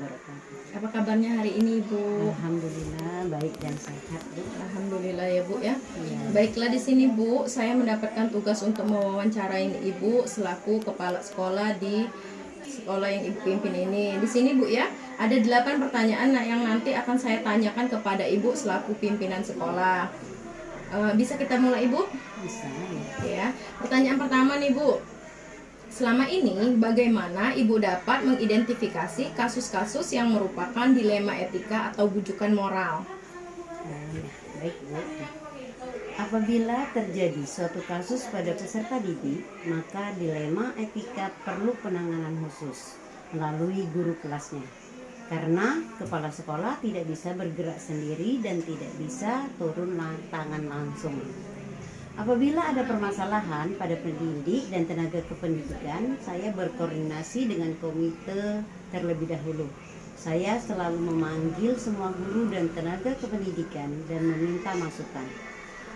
wabarakatuh. Apa kabarnya hari ini, Bu? Alhamdulillah baik dan sehat, Bu. Alhamdulillah ya, Bu ya. Iya. Baiklah, di sini, Bu, saya mendapatkan tugas untuk mewawancarain Ibu selaku kepala sekolah di sekolah yang Ibu pimpin ini. Di sini, Bu ya, ada 8 pertanyaan yang nanti akan saya tanyakan kepada Ibu selaku pimpinan sekolah. Bisa kita mulai, Ibu? Bisa ya. Ya. Pertanyaan pertama nih, Bu. Selama ini, bagaimana Ibu dapat mengidentifikasi kasus-kasus yang merupakan dilema etika atau bujukan moral? Baik, Bu. Apabila terjadi suatu kasus pada peserta didik, maka dilema etika perlu penanganan khusus melalui guru kelasnya. Karena kepala sekolah tidak bisa bergerak sendiri dan tidak bisa turun tangan langsung. Apabila ada permasalahan pada pendidik dan tenaga kependidikan, saya berkoordinasi dengan komite terlebih dahulu. Saya selalu memanggil semua guru dan tenaga kependidikan dan meminta masukan.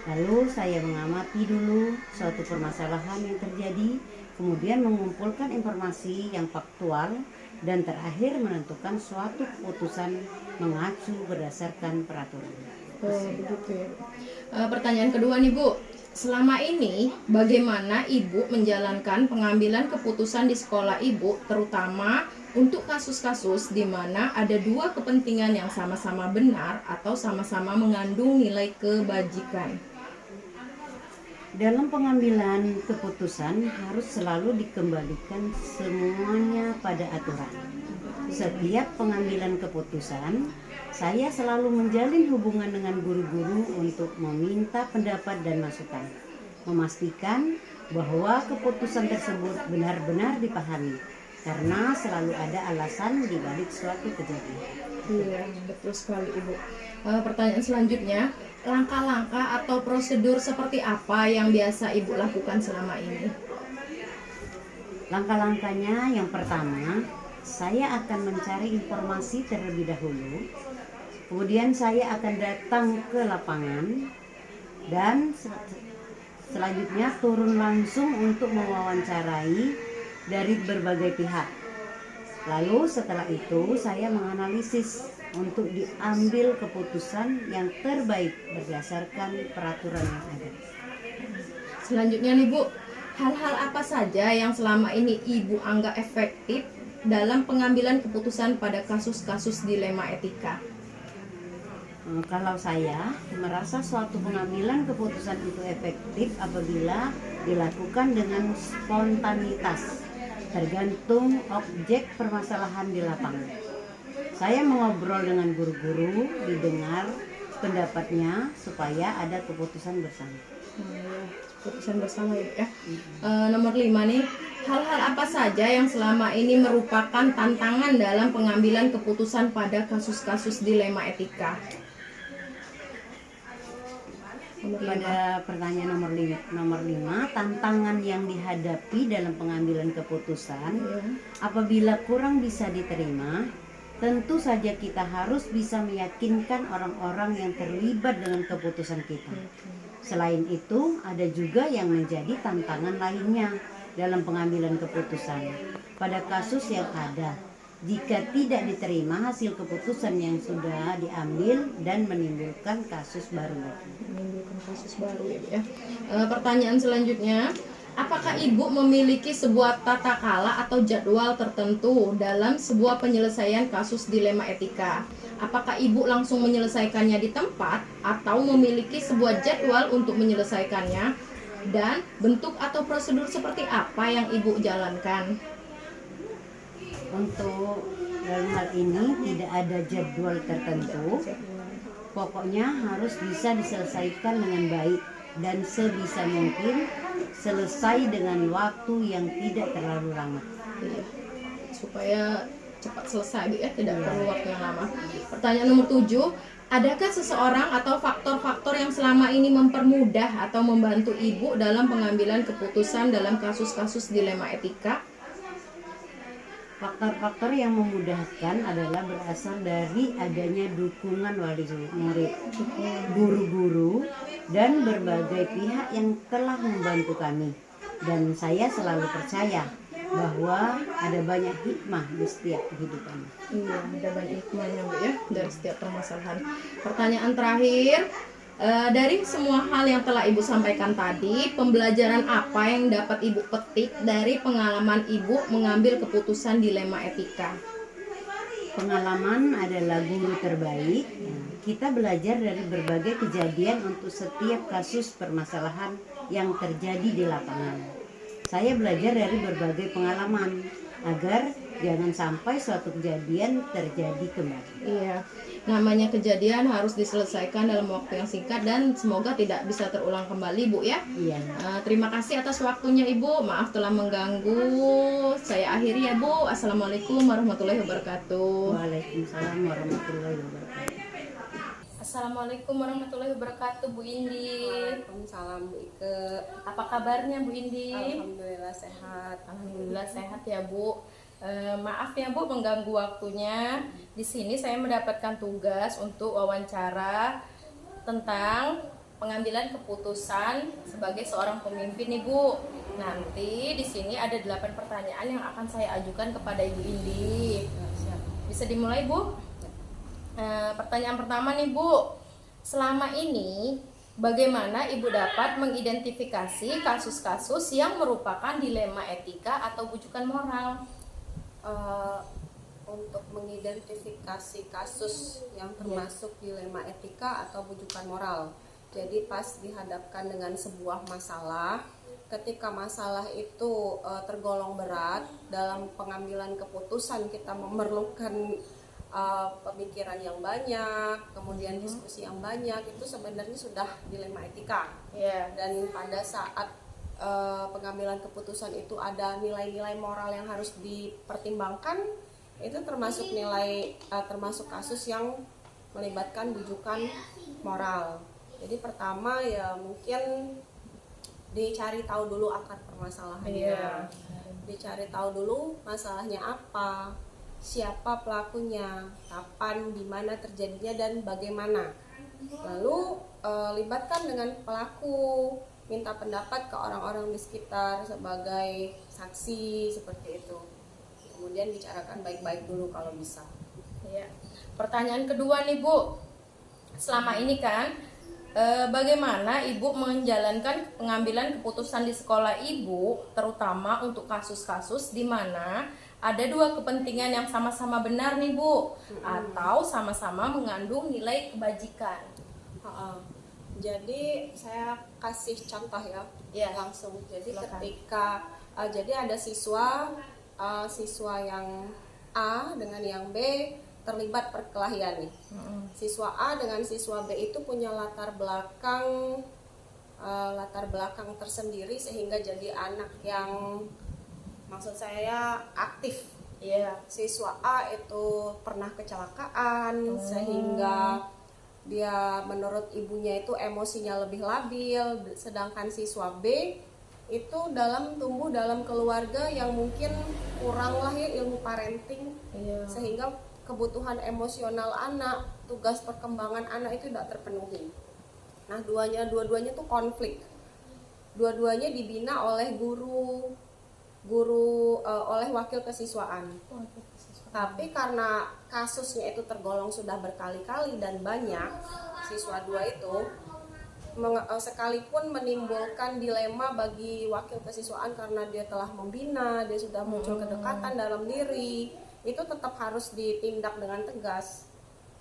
Lalu saya mengamati dulu suatu permasalahan yang terjadi, kemudian mengumpulkan informasi yang faktual, dan terakhir menentukan suatu keputusan mengacu berdasarkan peraturan. Begitu ya. Pertanyaan kedua nih, Bu. Selama ini, bagaimana Ibu menjalankan pengambilan keputusan di sekolah Ibu, terutama untuk kasus-kasus di mana ada dua kepentingan yang sama-sama benar atau sama-sama mengandung nilai kebajikan? Dalam pengambilan keputusan harus selalu dikembalikan semuanya pada aturan. Setiap pengambilan keputusan, saya selalu menjalin hubungan dengan guru-guru untuk meminta pendapat dan masukan, memastikan bahwa keputusan tersebut benar-benar dipahami, karena selalu ada alasan di balik suatu kejadian. Iya, betul sekali, Ibu. Pertanyaan selanjutnya, langkah-langkah atau prosedur seperti apa yang biasa Ibu lakukan selama ini? Langkah-langkahnya yang pertama, saya akan mencari informasi terlebih dahulu. Kemudian saya akan datang ke lapangan dan selanjutnya turun langsung untuk mewawancarai dari berbagai pihak. Lalu setelah itu saya menganalisis untuk diambil keputusan yang terbaik berdasarkan peraturan yang ada. Selanjutnya nih, Bu, hal-hal apa saja yang selama ini Ibu anggap efektif dalam pengambilan keputusan pada kasus-kasus dilema etika? Kalau saya merasa suatu pengambilan keputusan itu efektif apabila dilakukan dengan spontanitas, tergantung objek permasalahan di lapangan. Saya mengobrol dengan guru-guru, didengar pendapatnya supaya ada keputusan bersama. Keputusan bersama ya. Nomor 5 nih, hal-hal apa saja yang selama ini merupakan tantangan dalam pengambilan keputusan pada kasus-kasus dilema etika? Pada pertanyaan nomor 5, tantangan yang dihadapi dalam pengambilan keputusan apabila kurang bisa diterima, tentu saja kita harus bisa meyakinkan orang-orang yang terlibat dengan keputusan kita. Selain itu, ada juga yang menjadi tantangan lainnya dalam pengambilan keputusan. Pada kasus yang ada, jika tidak diterima hasil keputusan yang sudah diambil dan menimbulkan kasus baru. Ya. Pertanyaan selanjutnya, apakah Ibu memiliki sebuah tata kala atau jadwal tertentu dalam sebuah penyelesaian kasus dilema etika? Apakah Ibu langsung menyelesaikannya di tempat atau memiliki sebuah jadwal untuk menyelesaikannya? Dan bentuk atau prosedur seperti apa yang Ibu jalankan? Untuk dalam hal ini tidak ada jadwal tertentu. Pokoknya harus bisa diselesaikan dengan baik dan sebisa mungkin selesai dengan waktu yang tidak terlalu lama. Supaya cepat selesai ya, tidak perlu waktu yang lama. Pertanyaan nomor 7, adakah seseorang atau faktor-faktor yang selama ini mempermudah atau membantu Ibu dalam pengambilan keputusan dalam kasus-kasus dilema etika? Faktor-faktor yang memudahkan adalah berasal dari adanya dukungan wali murid, guru-guru, dan berbagai pihak yang telah membantu kami. Dan saya selalu percaya bahwa ada banyak hikmah di setiap kehidupan. Iya, ada banyak hikmahnya Bu ya dari setiap permasalahan. Pertanyaan terakhir, dari semua hal yang telah Ibu sampaikan tadi, pembelajaran apa yang dapat Ibu petik dari pengalaman Ibu mengambil keputusan dilema etika? Pengalaman adalah guru terbaik. Kita belajar dari berbagai kejadian untuk setiap kasus permasalahan yang terjadi di lapangan. Saya belajar dari berbagai pengalaman agar jangan sampai suatu kejadian terjadi kembali. Iya, namanya kejadian harus diselesaikan dalam waktu yang singkat dan semoga tidak bisa terulang kembali Bu ya. Iya. Terima kasih atas waktunya Ibu, maaf telah mengganggu. Saya akhiri ya Bu. Assalamualaikum warahmatullahi wabarakatuh. Waalaikumsalam warahmatullahi wabarakatuh. Assalamualaikum warahmatullahi wabarakatuh Bu Indi. Waalaikumsalam Bu Ike. Apa kabarnya Bu Indi? Alhamdulillah sehat. Alhamdulillah sehat ya Bu. Maaf ya Bu mengganggu waktunya. Di sini saya mendapatkan tugas untuk wawancara tentang pengambilan keputusan sebagai seorang pemimpin nih Bu. Nanti di sini ada 8 pertanyaan yang akan saya ajukan kepada Ibu Indi. Bisa dimulai Bu? Pertanyaan pertama nih Bu, selama ini bagaimana Ibu dapat mengidentifikasi kasus-kasus yang merupakan dilema etika atau bujukan moral? Untuk mengidentifikasi kasus yang termasuk dilema etika atau bujukan moral. Jadi pas dihadapkan dengan sebuah masalah, ketika masalah itu tergolong berat dalam pengambilan keputusan, kita memerlukan pemikiran yang banyak, kemudian diskusi yang banyak, itu sebenarnya sudah dilema etika. Dan pada saat pengambilan keputusan itu ada nilai-nilai moral yang harus dipertimbangkan, itu termasuk termasuk kasus yang melibatkan bujukan moral. Jadi pertama ya mungkin dicari tahu dulu akar permasalahannya, dicari tahu dulu masalahnya apa, siapa pelakunya, kapan, di mana terjadinya, dan bagaimana. Lalu libatkan dengan pelaku, minta pendapat ke orang-orang di sekitar sebagai saksi seperti itu. Kemudian bicarakan baik-baik dulu kalau bisa. Ya. Pertanyaan kedua nih Bu, selama ini kan bagaimana Ibu menjalankan pengambilan keputusan di sekolah Ibu, terutama untuk kasus-kasus di mana ada dua kepentingan yang sama-sama benar nih Bu, atau sama-sama mengandung nilai kebajikan. Jadi saya kasih contoh ya, langsung. Jadi silakan. ketika jadi ada siswa yang A dengan yang B terlibat perkelahian nih. Siswa A dengan siswa B itu punya latar belakang tersendiri sehingga jadi anak yang, maksud saya, aktif. Siswa A itu pernah kecelakaan sehingga dia menurut ibunya itu emosinya lebih labil, sedangkan siswa B itu tumbuh dalam keluarga yang mungkin kurang lah ya ilmu parenting, sehingga kebutuhan emosional anak, tugas perkembangan anak itu tidak terpenuhi. Nah, dua-duanya tuh konflik. Dua-duanya dibina oleh guru oleh wakil kesiswaan. Tapi karena kasusnya itu tergolong sudah berkali-kali dan banyak, siswa dua itu sekalipun menimbulkan dilema bagi wakil kesiswaan karena dia telah membina, dia sudah muncul kedekatan dalam diri, itu tetap harus ditindak dengan tegas.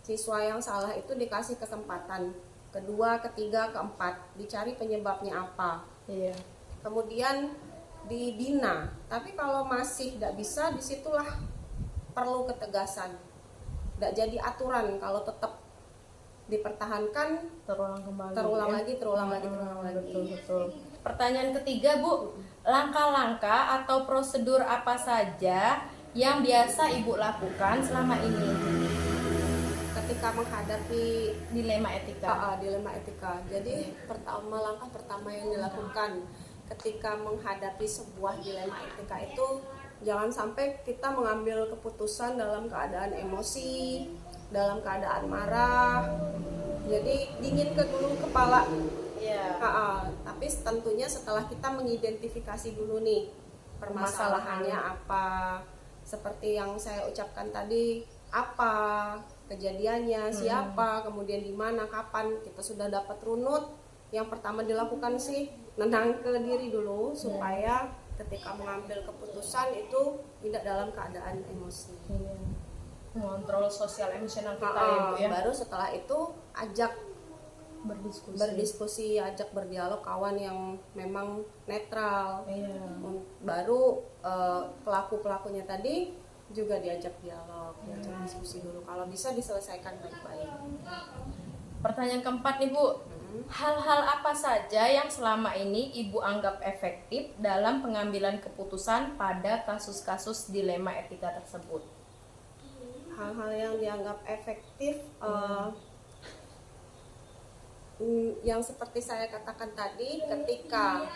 Siswa yang salah itu dikasih kesempatan kedua, ketiga, keempat, dicari penyebabnya apa. Kemudian dibina. Tapi kalau masih tidak bisa, disitulah perlu ketegasan. Tidak jadi aturan kalau tetap dipertahankan, terulang lagi. Betul. Pertanyaan ketiga Bu, langkah-langkah atau prosedur apa saja yang biasa Ibu lakukan selama ini ketika menghadapi dilema etika? Dilema etika. Jadi langkah pertama yang dilakukan ketika menghadapi sebuah dilema etika itu, jangan sampai kita mengambil keputusan dalam keadaan emosi, dalam keadaan marah. Jadi dinginkan dulu kepala. Tapi tentunya setelah kita mengidentifikasi dulu nih permasalahannya apa, seperti yang saya ucapkan tadi, apa kejadiannya, siapa, kemudian di mana, kapan. Kita sudah dapat runut, yang pertama dilakukan sih nenang ke diri dulu supaya ketika mengambil keputusan itu tidak dalam keadaan emosi. Mengontrol sosial emosional kita ya Bu ya. Baru setelah itu ajak berdiskusi, ajak berdialog kawan yang memang netral. Baru pelaku-pelakunya tadi juga diajak dialog, diajak diskusi dulu. Kalau bisa diselesaikan baik-baik. Pertanyaan keempat nih Bu, hal-hal apa saja yang selama ini Ibu anggap efektif dalam pengambilan keputusan pada kasus-kasus dilema etika tersebut? Hal-hal yang dianggap efektif, yang seperti saya katakan tadi, ketika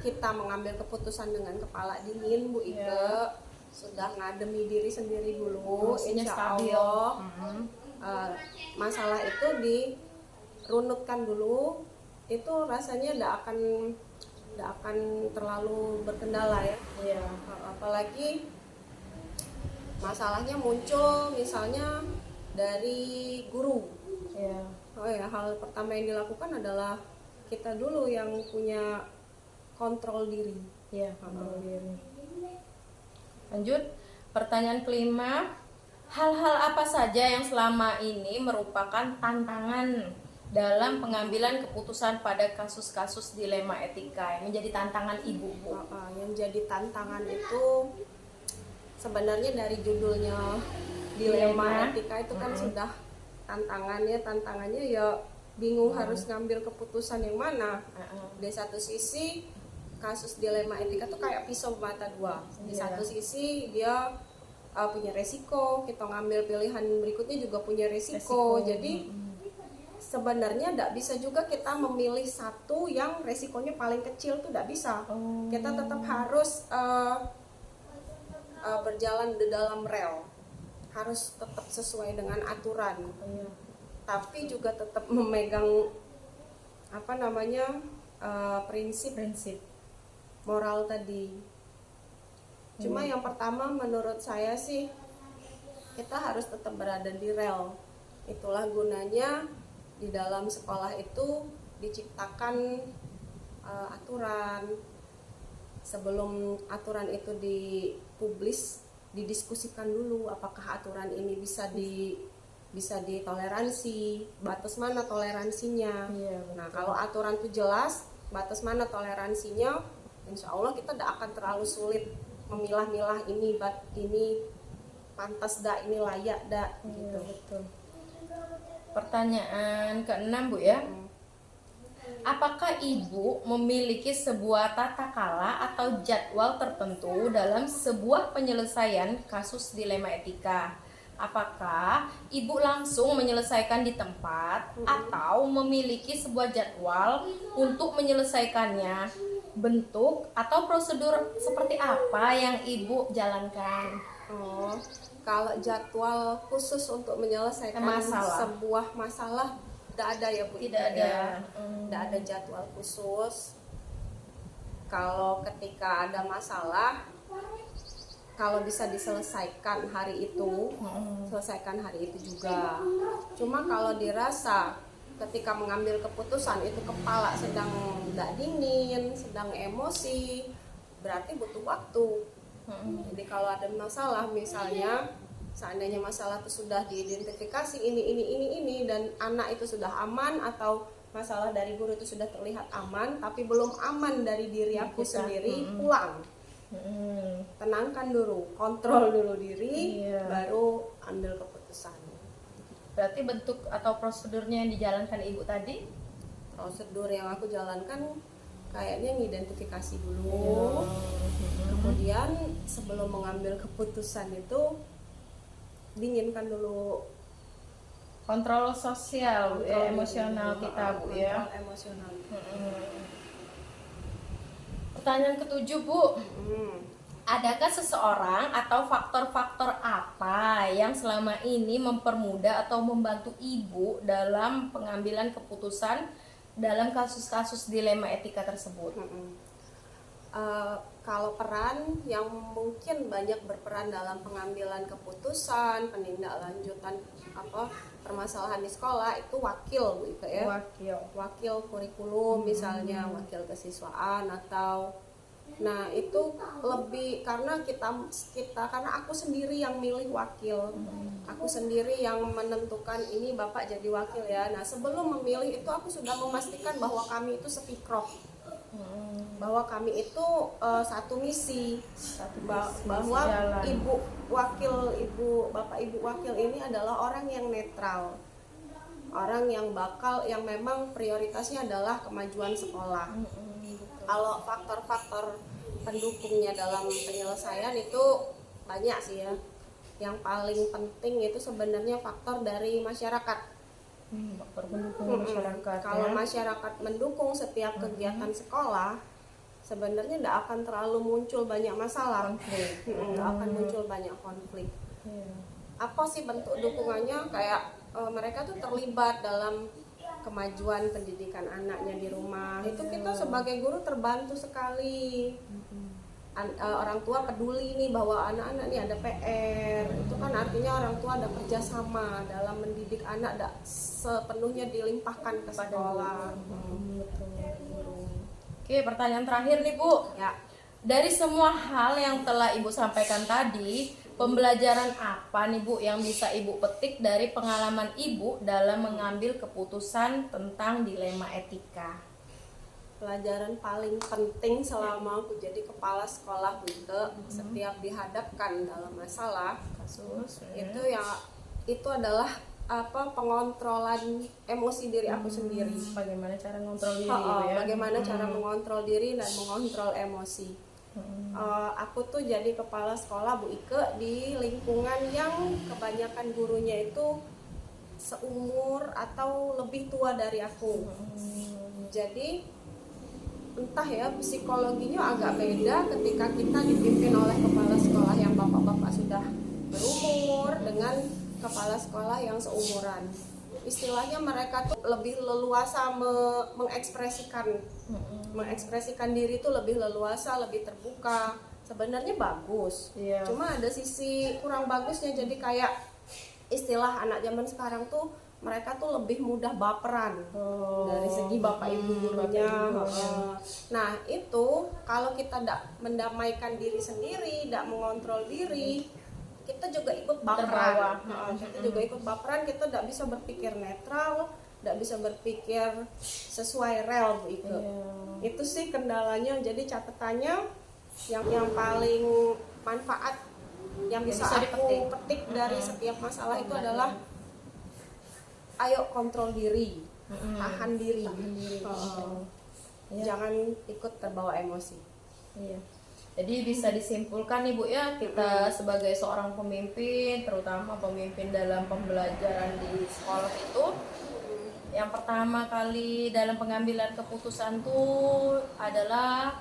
kita mengambil keputusan dengan kepala dingin, Bu Ike, sudah ngademi diri sendiri dulu, insya Allah masalah itu dirunutkan dulu, itu rasanya tidak akan terlalu berkendala ya. Apalagi masalahnya muncul misalnya dari guru. Hal pertama yang dilakukan adalah kita dulu yang punya kontrol diri. Kontrol diri. Lanjut, pertanyaan kelima, hal-hal apa saja yang selama ini merupakan tantangan dalam pengambilan keputusan pada kasus-kasus dilema etika yang menjadi tantangan Ibu, Bu? Yang jadi tantangan itu sebenarnya dari judulnya dilema etika itu kan sudah tantangannya ya bingung harus ngambil keputusan yang mana. Di satu sisi kasus dilema etika tuh kayak pisau mata dua. Di satu sisi dia punya resiko, kita ngambil pilihan berikutnya juga punya resiko. Jadi sebenarnya tidak bisa juga kita memilih satu yang resikonya paling kecil tuh tidak bisa. Kita tetap harus berjalan di dalam rel, harus tetap sesuai dengan aturan, tapi juga tetap memegang prinsip moral tadi. Cuma yang pertama menurut saya sih kita harus tetap berada di rel. Itulah gunanya di dalam sekolah itu diciptakan aturan. Sebelum aturan itu dipublis, didiskusikan dulu apakah aturan ini bisa ditoleransi, batas mana toleransinya. Nah, kalau aturan itu jelas, batas mana toleransinya, insya Allah kita tidak akan terlalu sulit memilah-milah ini pantas dak, ini layak dak, gitu. Betul. Pertanyaan keenam Bu ya. Apakah Ibu memiliki sebuah tata kala atau jadwal tertentu dalam sebuah penyelesaian kasus dilema etika? Apakah Ibu langsung menyelesaikan di tempat atau memiliki sebuah jadwal untuk menyelesaikannya? Bentuk atau prosedur seperti apa yang Ibu jalankan? Kalau jadwal khusus untuk menyelesaikan sebuah masalah tidak ada ya Bu. Tidak ada. Tidak ada jadwal khusus. Kalau ketika ada masalah, kalau bisa diselesaikan hari itu, selesaikan hari itu juga. Cuma kalau dirasa ketika mengambil keputusan itu kepala sedang tidak dingin, sedang emosi, berarti butuh waktu. Jadi kalau ada masalah, misalnya seandainya masalah itu sudah diidentifikasi ini dan anak itu sudah aman, atau masalah dari guru itu sudah terlihat aman tapi belum aman dari diri aku sendiri, pulang. Tenangkan dulu, kontrol dulu diri, baru ambil keputusan. Berarti bentuk atau prosedurnya yang dijalankan Ibu tadi? Prosedur yang aku jalankan kayaknya ngidentifikasi dulu, kemudian sebelum mengambil keputusan itu dinginkan dulu, kontrol sosial, emosional kita Bu ya. Emosional. Pertanyaan ketujuh Bu, adakah seseorang atau faktor-faktor apa yang selama ini mempermudah atau membantu Ibu dalam pengambilan keputusan dalam kasus-kasus dilema etika tersebut? Kalau peran yang mungkin banyak berperan dalam pengambilan keputusan, penindaklanjutan permasalahan di sekolah itu wakil Bu Ike ya. Wakil kurikulum misalnya, wakil kesiswaan atau itu lebih karena karena aku sendiri yang milih wakil. Aku sendiri yang menentukan ini Bapak jadi wakil ya. Nah, sebelum memilih itu aku sudah memastikan bahwa kami itu sepikroh. Bahwa kami itu satu misi, bahwa bapak ibu wakil ini adalah orang yang netral, orang yang memang prioritasnya adalah kemajuan sekolah. Kalau faktor-faktor pendukungnya dalam penyelesaian itu banyak sih ya. Yang paling penting itu sebenarnya faktor dari masyarakat. Faktor pendukung masyarakat. Kalau masyarakat mendukung setiap kegiatan sekolah, sebenarnya tidak akan terlalu muncul banyak masalah. Tidak akan muncul banyak konflik. Apa sih bentuk dukungannya? Kayak mereka tuh terlibat dalam kemajuan pendidikan anaknya di rumah. Itu kita sebagai guru terbantu sekali. Orang tua peduli nih bahwa anak-anak nih ada PR. Itu kan artinya orang tua ada kerjasama dalam mendidik anak, tidak sepenuhnya dilimpahkan ke sekolah. Oke, pertanyaan terakhir nih Bu. Ya. Dari semua hal yang telah Ibu sampaikan tadi, pembelajaran apa nih Bu yang bisa Ibu petik dari pengalaman Ibu dalam mengambil keputusan tentang dilema etika? Pelajaran paling penting selama aku jadi kepala sekolah Bu Ike, setiap dihadapkan dalam masalah kasus itu adalah pengontrolan emosi diri aku sendiri. Bagaimana cara mengontrol diri ya? Bagaimana cara mengontrol diri dan mengontrol emosi. Aku tuh jadi kepala sekolah Bu Ike di lingkungan yang kebanyakan gurunya itu seumur atau lebih tua dari aku. Jadi entah ya, psikologinya agak beda ketika kita dipimpin oleh kepala sekolah yang bapak-bapak sudah berumur dengan kepala sekolah yang seumuran. Istilahnya mereka tuh lebih leluasa mengekspresikan diri itu lebih leluasa, lebih terbuka. Sebenarnya bagus. Cuma ada sisi kurang bagusnya, jadi kayak istilah anak zaman sekarang tuh mereka tuh lebih mudah baperan dari segi bapak ibu gurunya. Nah itu kalau kita tidak mendamaikan diri sendiri, tidak mengontrol diri, kita juga ikut baperan. Kita juga ikut baperan, kita tidak bisa berpikir netral, tidak bisa berpikir sesuai rel Bu Ike. Itu sih kendalanya. Jadi catatannya yang paling manfaat yang bisa aku petik dari setiap masalah itu adalah ayo kontrol diri, tahan diri. Jangan ikut terbawa emosi. Jadi bisa disimpulkan nih Bu ya, kita sebagai seorang pemimpin, terutama pemimpin dalam pembelajaran di sekolah itu, yang pertama kali dalam pengambilan keputusan tuh adalah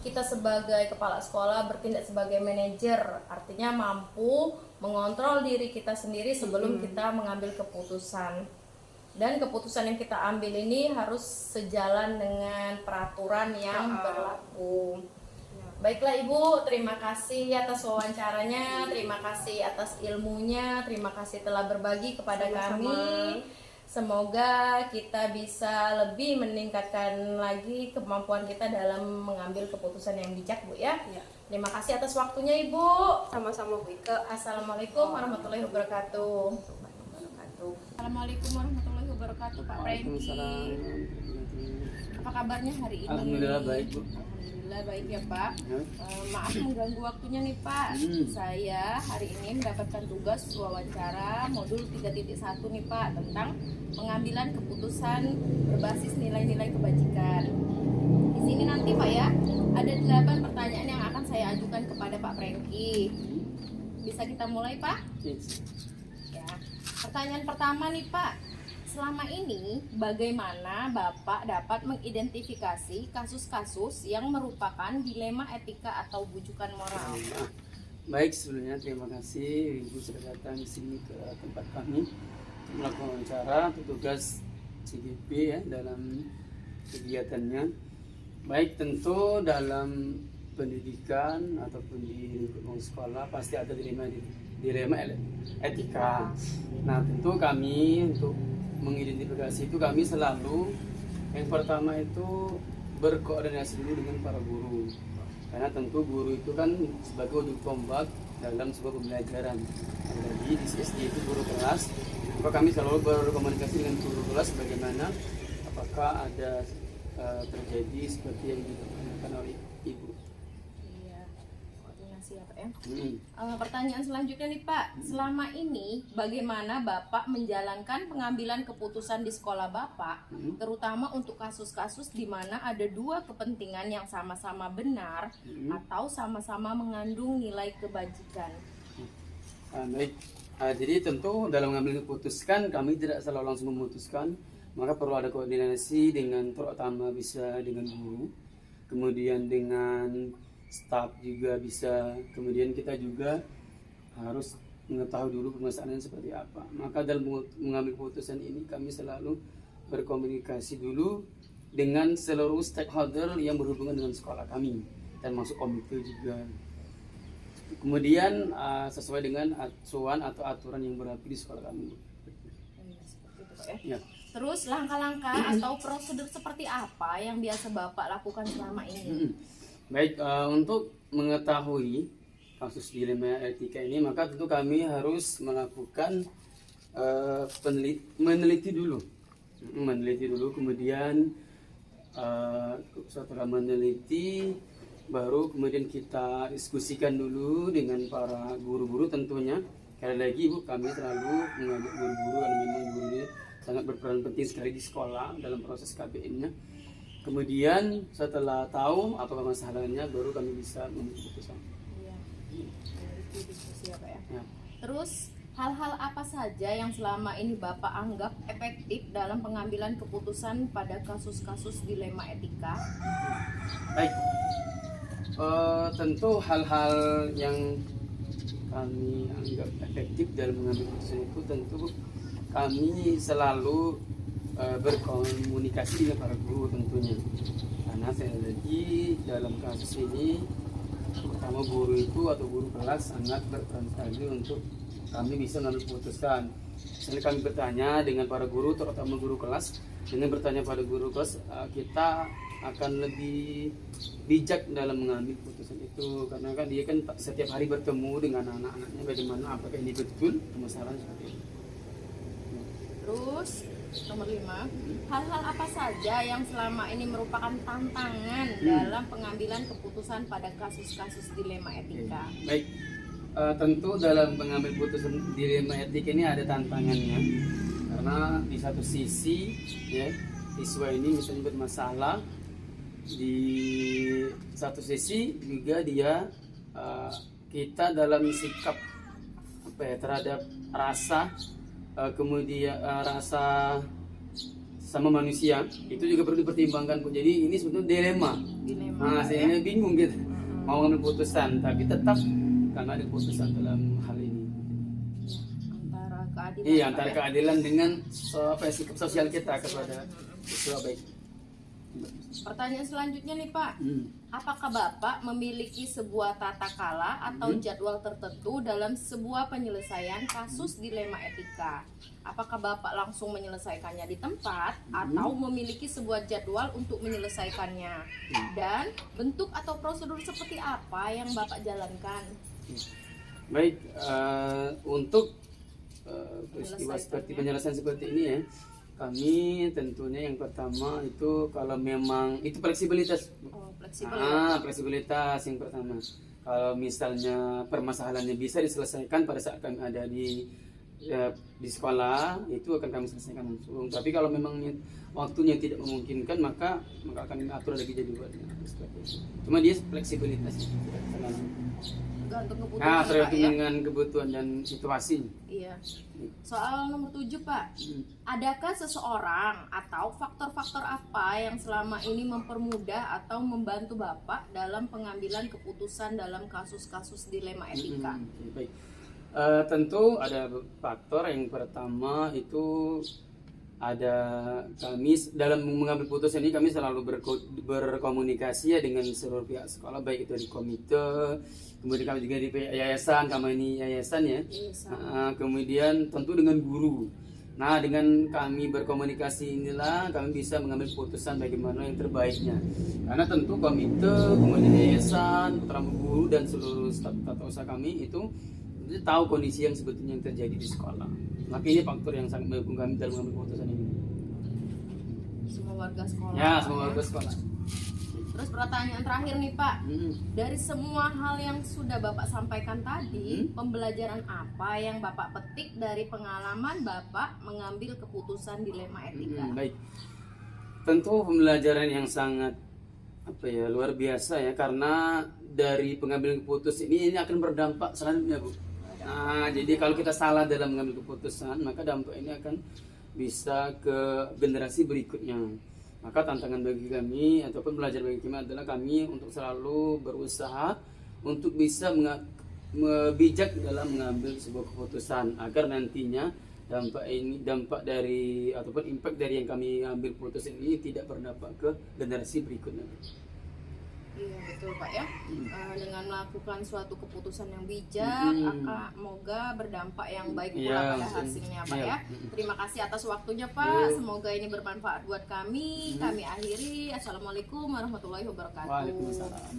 kita sebagai kepala sekolah bertindak sebagai manajer, artinya mampu mengontrol diri kita sendiri sebelum kita mengambil keputusan. Dan keputusan yang kita ambil ini harus sejalan dengan peraturan yang berlaku. Baiklah Ibu, terima kasih atas wawancaranya, terima kasih atas ilmunya, terima kasih telah berbagi kepada kami. Semoga kita bisa lebih meningkatkan lagi kemampuan kita dalam mengambil keputusan yang bijak Bu ya. Terima kasih atas waktunya Ibu. Sama-sama Bu Ike. Assalamualaikum warahmatullahi wabarakatuh. Assalamualaikum warahmatullahi wabarakatuh Pak Prengki. Apa kabarnya hari ini? Alhamdulillah baik Bu. Alhamdulillah baik ya Pak. Maaf mengganggu waktunya nih Pak. Saya hari ini mendapatkan tugas wawancara modul 3.1 nih Pak tentang pengambilan keputusan berbasis nilai-nilai kebajikan. Di sini nanti Pak ya, ada 8 pertanyaan yang akan saya ajukan kepada Pak Prengki. Bisa kita mulai Pak? Ya. Pertanyaan pertama nih Pak. Selama ini, bagaimana Bapak dapat mengidentifikasi kasus-kasus yang merupakan dilema etika atau bujukan moral? Baik, sebelumnya terima kasih Ibu sudah datang di sini ke tempat kami untuk melakukan wawancara untuk tugas CGP ya dalam kegiatannya. Baik, tentu dalam pendidikan ataupun di lingkungan sekolah pasti ada dilema etika. Nah, tentu kami untuk mengidentifikasi itu kami selalu yang pertama itu berkoordinasi dulu dengan para guru. Karena tentu guru itu kan sebagai ujung tombak dalam sebuah pembelajaran. Apalagi di SD itu guru kelas, maka kami selalu berkomunikasi dengan guru kelas bagaimana apakah ada terjadi seperti yang ditanyakan oleh ibu. Iya, koordinasi ya Pak ya. Pertanyaan selanjutnya nih Pak, selama ini bagaimana Bapak menjalankan pengambilan keputusan di sekolah Bapak, terutama untuk kasus-kasus di mana ada dua kepentingan yang sama-sama benar atau sama-sama mengandung nilai kebajikan? Baik, jadi tentu dalam mengambil keputusan kami tidak selalu langsung memutuskan, maka perlu ada koordinasi dengan terutama bisa dengan guru, kemudian dengan staf juga bisa, kemudian kita juga harus mengetahui dulu permasalahannya seperti apa. Maka dalam mengambil keputusan ini kami selalu berkomunikasi dulu dengan seluruh stakeholder yang berhubungan dengan sekolah kami, dan masuk komite juga. Kemudian sesuai dengan acuan atau aturan yang berlaku di sekolah kami. Seperti itu Pak ya. Ya. Terus langkah-langkah atau prosedur seperti apa yang biasa Bapak lakukan selama ini? Baik, untuk mengetahui kasus dilema etika ini, maka tentu kami harus melakukan meneliti dulu, kemudian setelah meneliti, baru kemudian kita diskusikan dulu dengan para guru-guru tentunya. Sekali lagi Ibu, kami selalu mengajak guru-guru karena memang guru ini sangat berperan penting sekali di sekolah dalam proses KBM-nya. Kemudian setelah tahu apa masalahnya, baru kami bisa membuat keputusan. Iya, itu diskusi ya Pak ya. Ya. Terus hal-hal apa saja yang selama ini Bapak anggap efektif dalam pengambilan keputusan pada kasus-kasus dilema etika? Baik, tentu hal-hal yang kami anggap efektif dalam mengambil keputusan itu tentu kami selalu berkomunikasi dengan para guru tentunya, karena saya lagi dalam kasus ini pertama guru itu atau guru kelas sangat berperan sekali untuk kami bisa mengambil keputusan. Misalnya kami bertanya dengan para guru, terutama guru kelas, dengan bertanya pada guru kelas, kita akan lebih bijak dalam mengambil keputusan itu, karena kan dia kan setiap hari bertemu dengan anak-anaknya, bagaimana apakah ini betul permasalahan seperti itu. Terus nomor 5, hal-hal apa saja yang selama ini merupakan tantangan dalam pengambilan keputusan pada kasus-kasus dilema etika? Baik, tentu dalam mengambil keputusan dilema etika ini ada tantangannya, karena di satu sisi ya siswa ini misalnya bermasalah, di satu sisi juga dia kita dalam sikap apa ya terhadap rasa kemudian rasa sama manusia itu juga perlu dipertimbangkan. Jadi ini sebetulnya dilema. Nah, saya bingung gitu mau ngambil keputusan, tapi tetap karena ada keputusan dalam hal ini. Antara keadilan. Iya, antara keadilan dengan sikap sosial kita kepada siswa baik. Pertanyaan selanjutnya nih Pak, apakah Bapak memiliki sebuah tata kala atau jadwal tertentu dalam sebuah penyelesaian kasus dilema etika? Apakah Bapak langsung menyelesaikannya di tempat atau memiliki sebuah jadwal untuk menyelesaikannya? Dan bentuk atau prosedur seperti apa yang Bapak jalankan? Baik, untuk peristiwa seperti penyelesaian seperti ini ya, kami tentunya yang pertama itu kalau memang itu fleksibilitas. Fleksibilitas yang pertama. Kalau misalnya permasalahannya bisa diselesaikan pada saat kami ada di sekolah, itu akan kami selesaikan langsung. Tapi kalau memang waktunya tidak memungkinkan, maka kami atur lagi jadwalnya. Cuma dia fleksibilitas tidak selalu. Tergantung dengan kebutuhan dan situasi. Iya. Soal nomor 7 Pak, adakah seseorang atau faktor-faktor apa yang selama ini mempermudah atau membantu Bapak dalam pengambilan keputusan dalam kasus-kasus dilema etika? Baik. Tentu ada faktor. Yang pertama itu ada kami dalam mengambil putusan ini kami selalu berkomunikasi ya dengan seluruh pihak sekolah, baik itu di komite, kemudian kami juga di yayasan, kami ini yayasan ya. Kemudian tentu dengan guru. Nah, dengan kami berkomunikasi inilah kami bisa mengambil putusan bagaimana yang terbaiknya. Karena tentu komite, kemudian yayasan, putra guru dan seluruh staf tata usaha kami itu tahu kondisi yang sebetulnya yang terjadi di sekolah. Maka ini faktor yang sangat mendukung kami dalam mengambil keputusan ini. Semua warga sekolah. Ya, semua warga sekolah. Terus pertanyaan terakhir nih Pak, dari semua hal yang sudah Bapak sampaikan tadi, pembelajaran apa yang Bapak petik dari pengalaman Bapak mengambil keputusan dilema etika? Baik, tentu pembelajaran yang sangat luar biasa ya, karena dari pengambilan keputusan ini akan berdampak selanjutnya Bu. Nah, jadi kalau kita salah dalam mengambil keputusan, maka dampak ini akan bisa ke generasi berikutnya. Maka tantangan bagi kami ataupun belajar bagi kami adalah kami untuk selalu berusaha untuk bisa bijak dalam mengambil sebuah keputusan agar nantinya dampak dari ataupun impact dari yang kami ambil keputusan ini tidak berdampak ke generasi berikutnya. Iya betul Pak ya. Dengan melakukan suatu keputusan yang bijak, semoga berdampak yang baik pula pada hasilnya Pak ya. Terima kasih atas waktunya Pak. Semoga ini bermanfaat buat kami. Kami akhiri. Assalamualaikum warahmatullahi wabarakatuh. Waalaikumsalam.